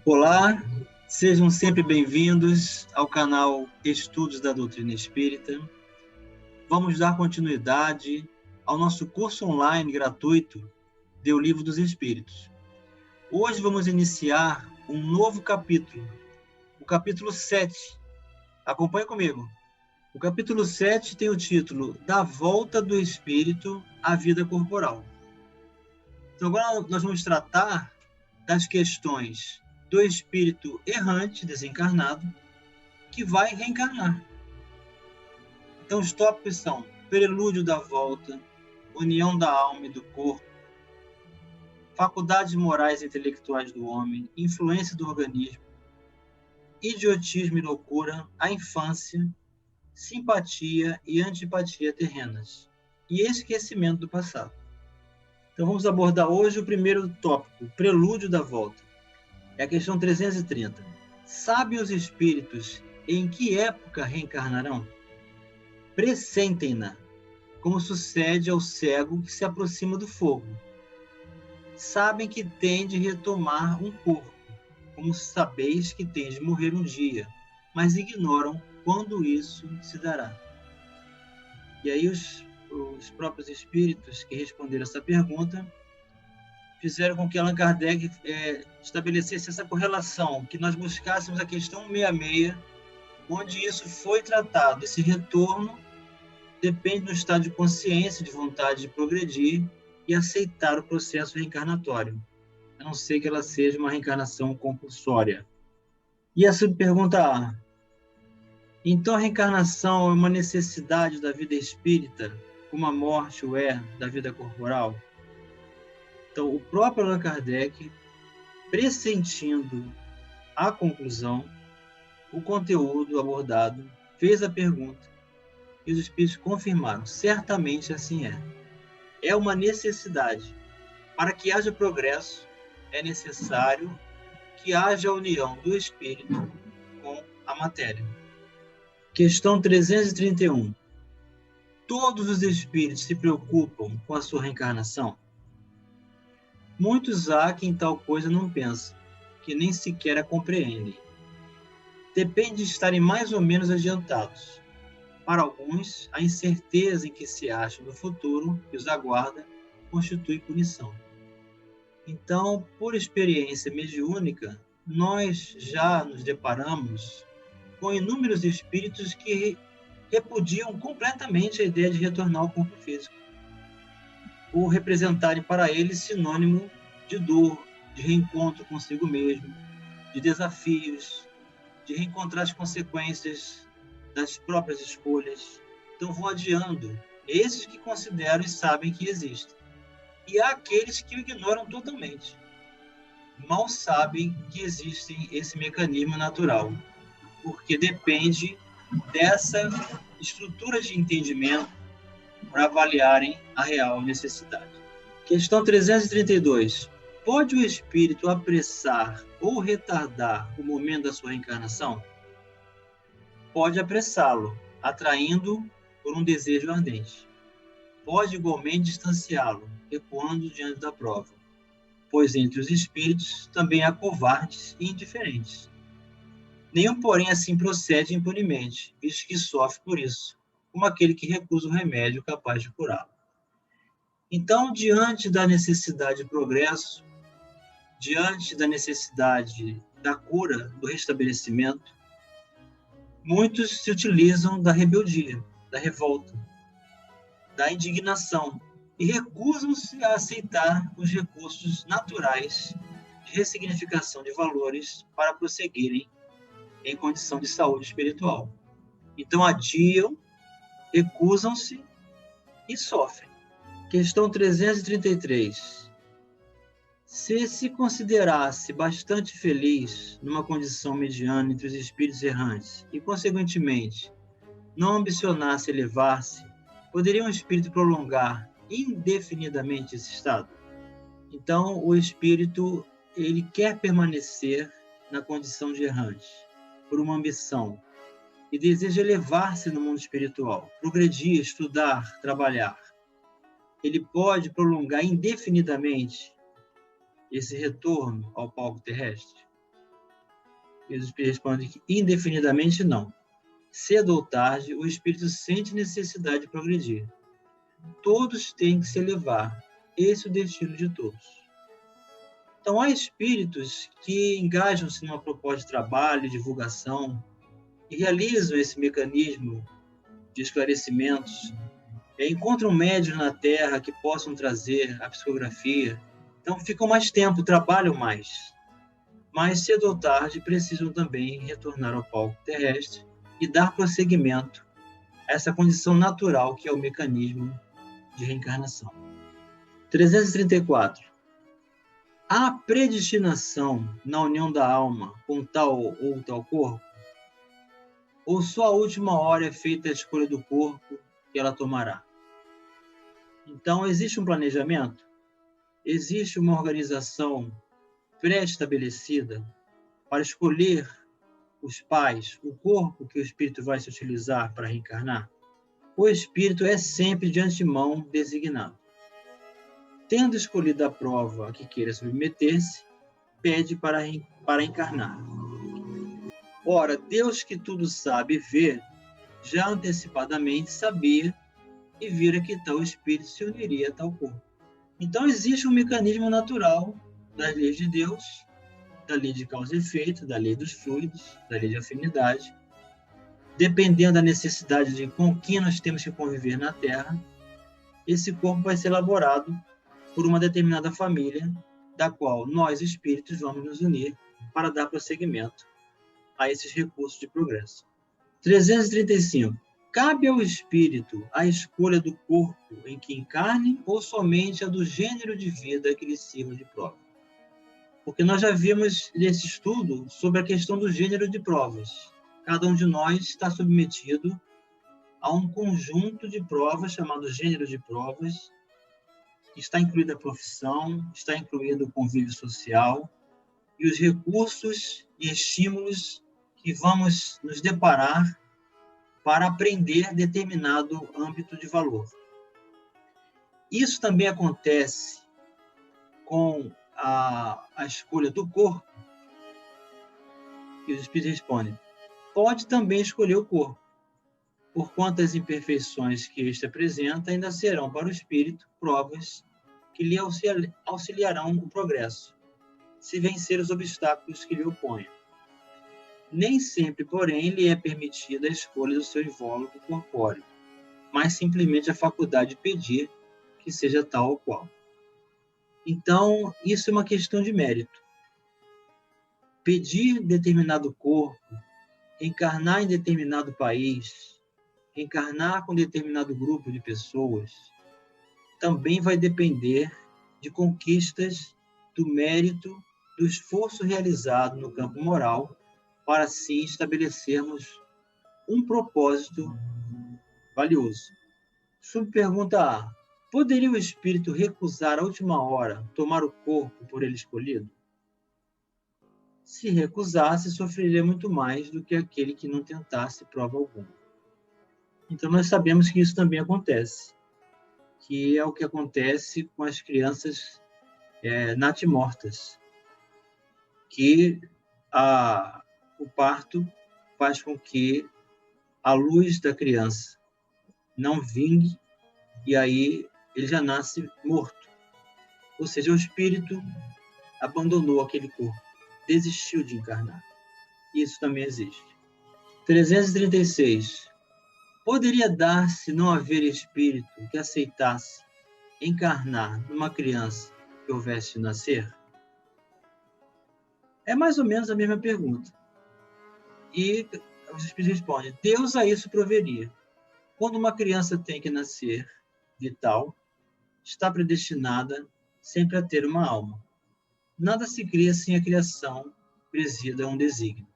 Olá, sejam sempre bem-vindos ao canal Estudos da Doutrina Espírita. Vamos dar continuidade ao nosso curso online gratuito de O Livro dos Espíritos. Hoje vamos iniciar um novo capítulo, o capítulo 7. Acompanhe comigo. O capítulo 7 tem o título Da Volta do Espírito à Vida Corporal. Então agora nós vamos tratar das questões do espírito errante, desencarnado, que vai reencarnar. Então os tópicos são prelúdio da volta, união da alma e do corpo, faculdades morais e intelectuais do homem, influência do organismo, idiotismo e loucura, a infância, simpatia e antipatia terrenas, e esquecimento do passado. Então vamos abordar hoje o primeiro tópico, prelúdio da volta. É a questão 330. Sabem os espíritos em que época reencarnarão? Pressentem-na, como sucede ao cego que se aproxima do fogo. Sabem que tem de retomar um corpo, como sabeis que tem de morrer um dia, mas ignoram quando isso se dará. E aí os próprios espíritos que responderam essa pergunta fizeram com que Allan Kardec estabelecesse essa correlação, que nós buscássemos a questão 66, onde isso foi tratado. Esse retorno depende do estado de consciência, de vontade de progredir e aceitar o processo reencarnatório, a não ser que ela seja uma reencarnação compulsória. E a subpergunta A. Então a reencarnação é uma necessidade da vida espírita, como a morte o é da vida corporal? Então, o próprio Allan Kardec, pressentindo a conclusão, o conteúdo abordado, fez a pergunta e os espíritos confirmaram, certamente assim é. É uma necessidade. Para que haja progresso, é necessário que haja a união do espírito com a matéria. Questão 331. Todos os espíritos se preocupam com a sua reencarnação? Muitos há que em tal coisa não pensam, que nem sequer a compreendem. Depende de estarem mais ou menos adiantados. Para alguns, a incerteza em que se acham no futuro, que os aguarda, constitui punição. Então, por experiência mediúnica, nós já nos deparamos com inúmeros espíritos que repudiam completamente a ideia de retornar ao corpo físico, por representarem para eles sinônimo de dor, de reencontro consigo mesmo, de desafios, de reencontrar as consequências das próprias escolhas. Então vão adiando esses que consideram e sabem que existem. E há aqueles que o ignoram totalmente. Mal sabem que existe esse mecanismo natural, porque depende dessa estrutura de entendimento para avaliarem a real necessidade. Questão 332. Pode o espírito apressar ou retardar o momento da sua reencarnação? Pode apressá-lo, atraindo por um desejo ardente. Pode igualmente distanciá-lo, recuando diante da prova, pois entre os espíritos também há covardes e indiferentes. Nenhum, porém, assim procede impunemente, visto que sofre por isso, como aquele que recusa o remédio capaz de curá-lo. Então, diante da necessidade de progresso, diante da necessidade da cura, do restabelecimento, muitos se utilizam da rebeldia, da revolta, da indignação e recusam-se a aceitar os recursos naturais de ressignificação de valores para prosseguirem em condição de saúde espiritual. Então adiam, recusam-se e sofrem. Questão 333. Se considerasse bastante feliz numa condição mediana entre os espíritos errantes e, consequentemente, não ambicionasse elevar-se, poderia um espírito prolongar indefinidamente esse estado? Então, o espírito ele quer permanecer na condição de errante, por uma ambição, e deseja elevar-se no mundo espiritual, progredir, estudar, trabalhar. Ele pode prolongar indefinidamente esse retorno ao palco terrestre? E os espíritos respondem que indefinidamente não. Cedo ou tarde, o espírito sente necessidade de progredir. Todos têm que se elevar. Esse é o destino de todos. Então, há espíritos que engajam-se numa proposta de trabalho, divulgação, e realizam esse mecanismo de esclarecimentos, encontram médiuns na Terra que possam trazer a psicografia. Então, ficam mais tempo, trabalham mais. Mas, cedo ou tarde, precisam também retornar ao palco terrestre e dar prosseguimento a essa condição natural que é o mecanismo de reencarnação. 334. Há predestinação na união da alma com tal ou tal corpo? Ou só a última hora é feita a escolha do corpo que ela tomará? Então, existe um planejamento? Existe uma organização pré-estabelecida para escolher os pais, o corpo que o espírito vai se utilizar para reencarnar? O espírito é sempre de antemão designado. Tendo escolhido a prova a que queira submeter-se, pede para encarnar. Ora, Deus que tudo sabe e vê, já antecipadamente sabia e vira que tal espírito se uniria a tal corpo. Então existe um mecanismo natural das leis de Deus, da lei de causa e efeito, da lei dos fluidos, da lei de afinidade, dependendo da necessidade de com quem nós temos que conviver na Terra, esse corpo vai ser elaborado por uma determinada família, da qual nós, espíritos, vamos nos unir para dar prosseguimento a esses recursos de progresso. 335. Cabe ao espírito a escolha do corpo em que encarne ou somente a do gênero de vida que lhe sirva de prova? Porque nós já vimos nesse estudo sobre a questão do gênero de provas. Cada um de nós está submetido a um conjunto de provas chamado gênero de provas. Está incluída a profissão, está incluído o convívio social e os recursos e estímulos que vamos nos deparar para aprender determinado âmbito de valor. Isso também acontece com a escolha do corpo. E os espíritos respondem: pode também escolher o corpo, porquanto as imperfeições que este apresenta ainda serão para o espírito provas que lhe auxiliarão o progresso, se vencer os obstáculos que lhe opõem. Nem sempre, porém, lhe é permitida a escolha do seu invólucro corpóreo, mas simplesmente a faculdade de pedir que seja tal ou qual. Então, isso é uma questão de mérito. Pedir determinado corpo, encarnar em determinado país, encarnar com determinado grupo de pessoas, também vai depender de conquistas, do mérito, do esforço realizado no campo moral, para assim estabelecermos um propósito valioso. Subpergunta A. Poderia o espírito recusar à última hora tomar o corpo por ele escolhido? Se recusasse, sofreria muito mais do que aquele que não tentasse prova alguma. Então, nós sabemos que isso também acontece, que é o que acontece com as crianças natimortas, que o parto faz com que a luz da criança não vingue e aí ele já nasce morto. Ou seja, o espírito abandonou aquele corpo, desistiu de encarnar. Isso também existe. 336. Poderia dar-se não haver espírito que aceitasse encarnar numa criança que houvesse de nascer? É mais ou menos a mesma pergunta. E os espíritos respondem: Deus a isso proveria. Quando uma criança tem que nascer vital, está predestinada sempre a ter uma alma. Nada se cria sem a criação presida a um desígnio.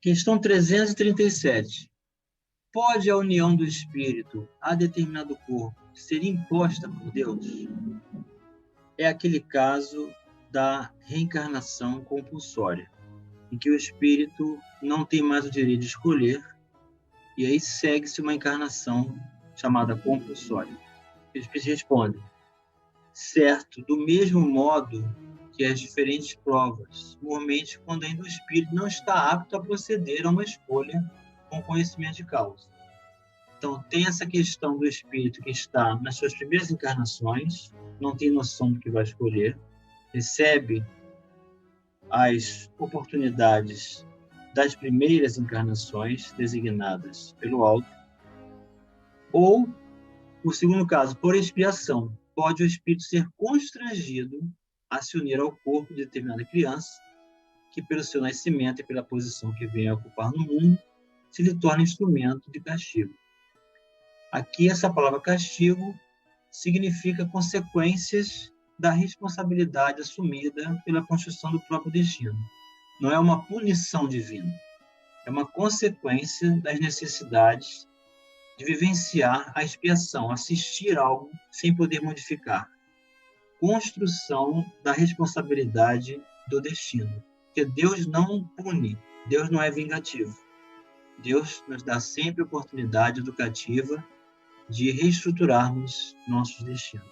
Questão 337. Pode a união do espírito a determinado corpo ser imposta por Deus? É aquele caso da reencarnação compulsória, em que o espírito não tem mais o direito de escolher, e aí segue-se uma encarnação chamada compulsória. Os espíritos respondem: certo, do mesmo modo que as diferentes provas, normalmente quando ainda o espírito não está apto a proceder a uma escolha com conhecimento de causa. Então, tem essa questão do espírito que está nas suas primeiras encarnações, não tem noção do que vai escolher, recebe as oportunidades das primeiras encarnações designadas pelo alto, ou, o segundo caso, por expiação, pode o espírito ser constrangido a se unir ao corpo de determinada criança, que pelo seu nascimento e pela posição que vem a ocupar no mundo, se lhe torna instrumento de castigo. Aqui, essa palavra castigo significa consequências da responsabilidade assumida pela construção do próprio destino. Não é uma punição divina, é uma consequência das necessidades de vivenciar a expiação, assistir algo sem poder modificar. Construção da responsabilidade do destino. Porque Deus não pune, Deus não é vingativo. Deus nos dá sempre a oportunidade educativa de reestruturarmos nossos destinos.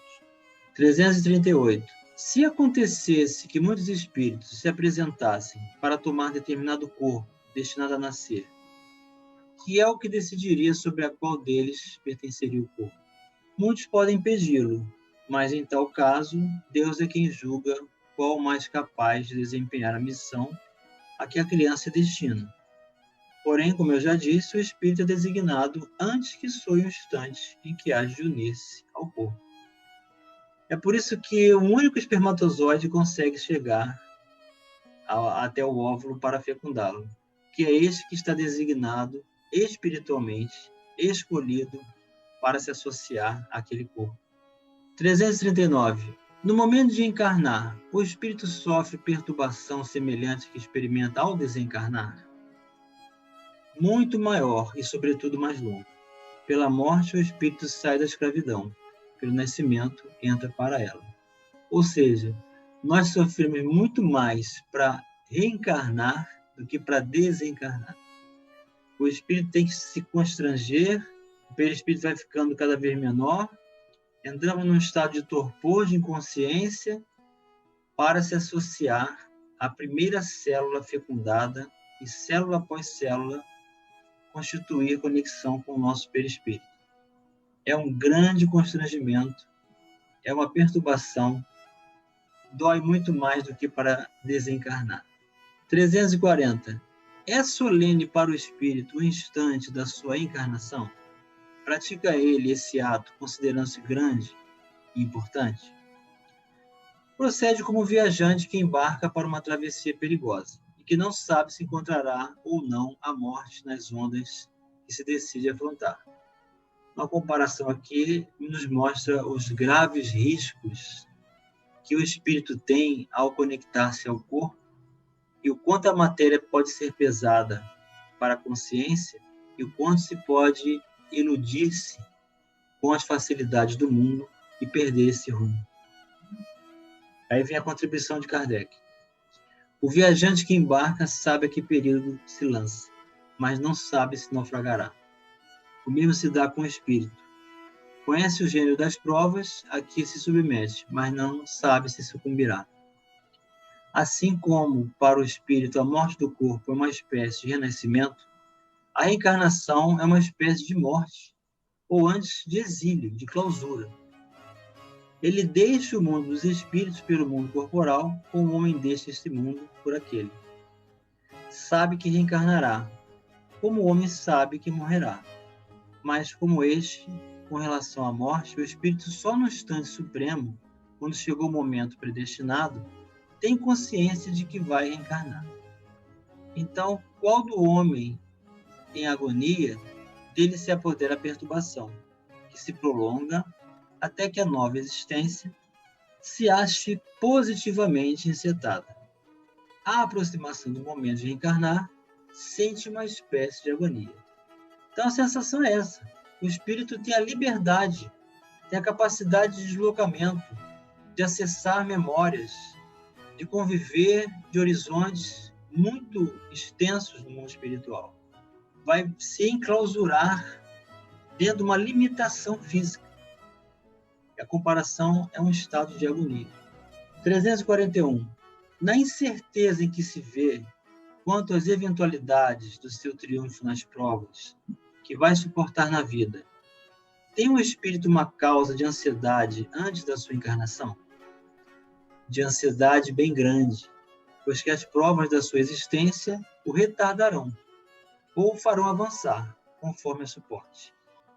338. Se acontecesse que muitos espíritos se apresentassem para tomar determinado corpo destinado a nascer, que é o que decidiria sobre a qual deles pertenceria o corpo? Muitos podem impedi-lo, mas em tal caso, Deus é quem julga qual o mais capaz de desempenhar a missão a que a criança é destina. Porém, como eu já disse, o espírito é designado antes que soe o instante em que há de unir-se ao corpo. É por isso que o único espermatozoide consegue chegar até o óvulo para fecundá-lo, que é este que está designado espiritualmente, escolhido para se associar àquele corpo. 339. No momento de encarnar, o espírito sofre perturbação semelhante que experimenta ao desencarnar? Muito maior e, sobretudo, mais longo. Pela morte, o espírito sai da escravidão. Pelo nascimento, entra para ela. Ou seja, nós sofremos muito mais para reencarnar do que para desencarnar. O espírito tem que se constranger, o perispírito vai ficando cada vez menor, entramos num estado de torpor, de inconsciência, para se associar à primeira célula fecundada e, célula após célula, constituir conexão com o nosso perispírito. É um grande constrangimento, é uma perturbação, dói muito mais do que para desencarnar. 340. É solene para o espírito o instante da sua encarnação? Pratica ele esse ato considerando-se grande e importante? Procede como viajante que embarca para uma travessia perigosa e que não sabe se encontrará ou não a morte nas ondas que se decide afrontar. Uma comparação aqui nos mostra os graves riscos que o espírito tem ao conectar-se ao corpo e o quanto a matéria pode ser pesada para a consciência e o quanto se pode iludir-se com as facilidades do mundo e perder esse rumo. Aí vem a contribuição de Kardec. O viajante que embarca sabe a que perigo se lança, mas não sabe se naufragará. O mesmo se dá com o espírito. Conhece o gênero das provas a que se submete, mas não sabe se sucumbirá. Assim como, para o espírito, a morte do corpo é uma espécie de renascimento, a reencarnação é uma espécie de morte, ou antes de exílio, de clausura. Ele deixa o mundo dos espíritos pelo mundo corporal, como o homem deixa este mundo por aquele. Sabe que reencarnará, como o homem sabe que morrerá. Mas como este, com relação à morte, o espírito só no instante supremo, quando chegou o momento predestinado, tem consciência de que vai reencarnar. Então, qual do homem em agonia, dele se apodera a perturbação, que se prolonga até que a nova existência se ache positivamente encetada. A aproximação do momento de reencarnar sente uma espécie de agonia. Então, a sensação é essa. O espírito tem a liberdade, tem a capacidade de deslocamento, de acessar memórias, de conviver de horizontes muito extensos no mundo espiritual. Vai se enclausurar dentro de uma limitação física. A comparação é um estado de agonia. 341. Na incerteza em que se vê quanto às eventualidades do seu triunfo nas provas que vai suportar na vida, tem o espírito uma causa de ansiedade antes da sua encarnação? De ansiedade bem grande, pois que as provas da sua existência o retardarão ou o farão avançar, conforme a suporte.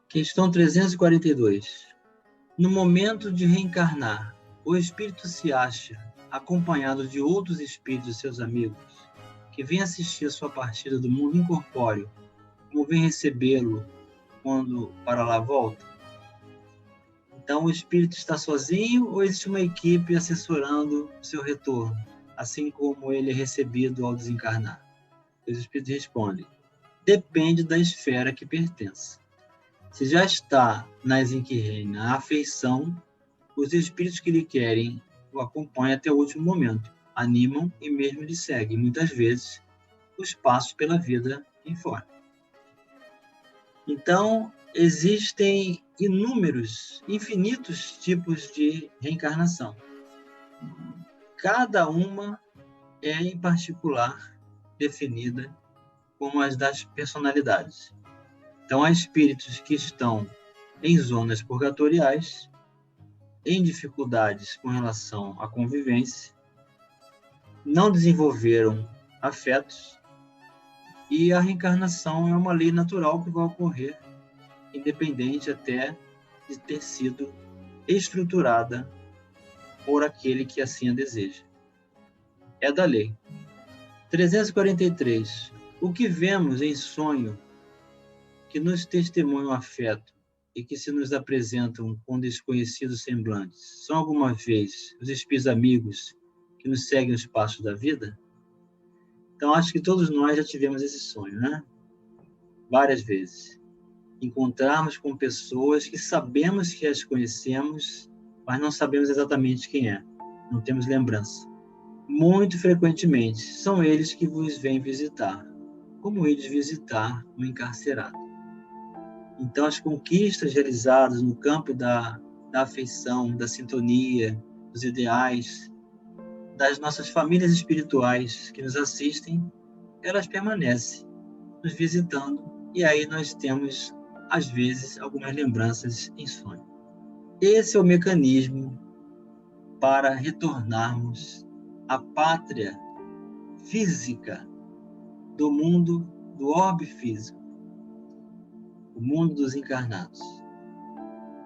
Questão 342. No momento de reencarnar, o espírito se acha acompanhado de outros espíritos, seus amigos, que vêm assistir a sua partida do mundo incorpóreo, como vêm recebê-lo quando para lá volta? Então, o espírito está sozinho ou existe uma equipe assessorando o seu retorno, assim como ele é recebido ao desencarnar? Os espíritos respondem: depende da esfera que pertence. Se já está nas em que reina a afeição, os espíritos que lhe querem o acompanham até o último momento, animam e mesmo lhe seguem, muitas vezes, os passos pela vida em fora. Então, existem infinitos tipos de reencarnação. Cada uma é, em particular, definida como as das personalidades. Então, há espíritos que estão em zonas purgatoriais, em dificuldades com relação à convivência, não desenvolveram afetos, e a reencarnação é uma lei natural que vai ocorrer, independente até de ter sido estruturada por aquele que assim a deseja. É da lei. 343. O que vemos em sonho que nos testemunham afeto e que se nos apresentam com desconhecidos semblantes, são alguma vez os espíritos amigos que nos seguem os passos da vida? Então, acho que todos nós já tivemos esse sonho, né? Várias vezes. Encontrarmos com pessoas que sabemos que as conhecemos, mas não sabemos exatamente quem é. Não temos lembrança. Muito frequentemente, são eles que vos vêm visitar, como eles visitar um encarcerado. Então, as conquistas realizadas no campo da afeição, da sintonia, dos ideais, das nossas famílias espirituais que nos assistem, elas permanecem nos visitando, e aí nós temos, às vezes, algumas lembranças em sonho. Esse é o mecanismo para retornarmos à pátria física do mundo, do orbe físico, o mundo dos encarnados.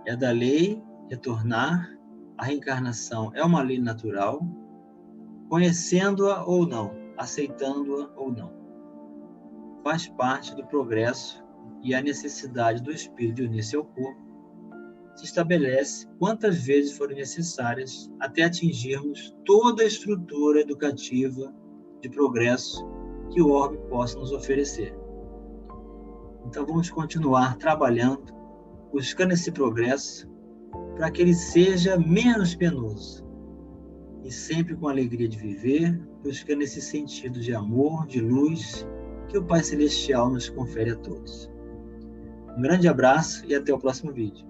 É da lei retornar, a reencarnação é uma lei natural, conhecendo-a ou não, aceitando-a ou não. Faz parte do progresso, e a necessidade do espírito de unir-se ao corpo se estabelece quantas vezes forem necessárias até atingirmos toda a estrutura educativa de progresso que o orbe possa nos oferecer. Então vamos continuar trabalhando, buscando esse progresso, para que ele seja menos penoso, e sempre com a alegria de viver, buscando esse sentido de amor, de luz, que o Pai Celestial nos confere a todos. Um grande abraço e até o próximo vídeo.